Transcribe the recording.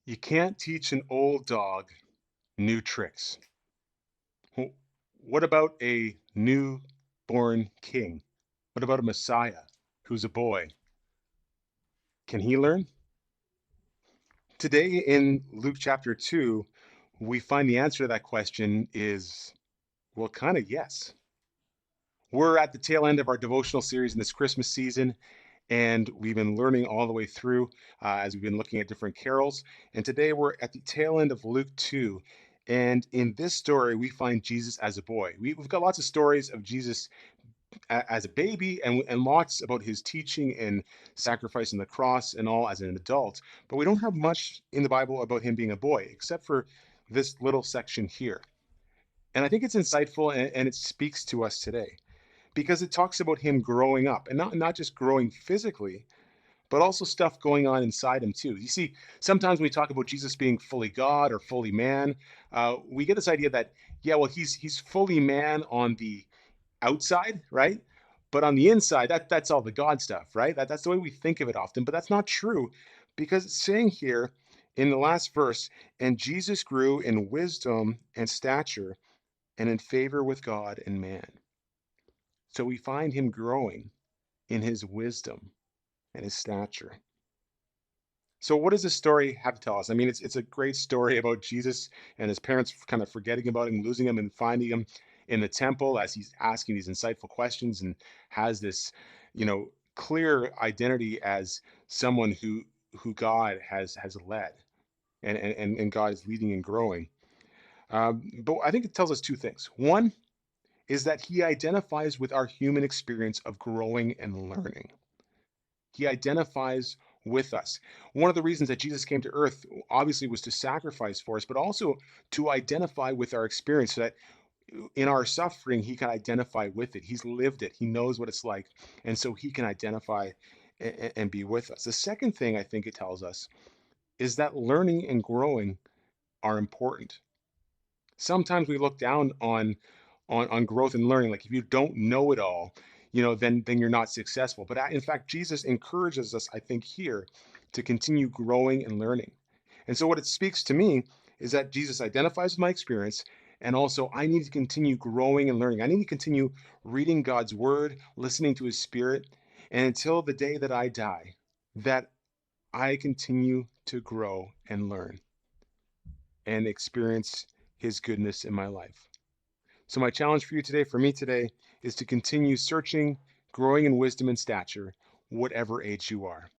You can't teach an old dog new tricks. Wh- What about a newborn king? What about a Messiah who's a boy? Can he learn? Today in Luke chapter 2, we find the answer to that question is, well, kind of yes. We're at the tail end of our devotional series in this Christmas season, and we've been learning all the way through as we've been looking at different carols. And today we're at the tail end of Luke 2. And in this story, we find Jesus as a boy. We've got lots of stories of Jesus as a baby and lots about his teaching and sacrifice on the cross and all as an adult. But we don't have much in the Bible about him being a boy, except for this little section here. And I think it's insightful and it speaks to us today because it talks about him growing up and not just growing physically, but also stuff going on inside him too. You see, sometimes when we talk about Jesus being fully God or fully man, we get this idea that yeah, well, he's fully man on the outside, right? But on the inside, that's all the God stuff, right? That's the way we think of it often, but that's not true because it's saying here in the last verse, and Jesus grew in wisdom and stature and in favor with God and man. So we find him growing in his wisdom and his stature. So what does this story have to tell us? I mean, it's a great story about Jesus and his parents kind of forgetting about him, losing him, and finding him in the temple as he's asking these insightful questions and has this, clear identity as someone who God has led and God is leading and growing. But I think it tells us two things. One is that he identifies with our human experience of growing and learning. He identifies with us. One of the reasons that Jesus came to earth obviously was to sacrifice for us, but also to identify with our experience so that in our suffering, he can identify with it. He's lived it, he knows what it's like. And so he can identify and be with us. The second thing I think it tells us is that learning and growing are important. Sometimes we look down on growth and learning, like if you don't know it all, then you're not successful. But in fact, Jesus encourages us, I think, here to continue growing and learning. And so what it speaks to me is that Jesus identifies with my experience, and also I need to continue growing and learning. I need to continue reading God's word, listening to his spirit, and until the day that I die, that I continue to grow and learn and experience his goodness in my life. So, my challenge for you today, for me today, is to continue searching, growing in wisdom and stature, whatever age you are.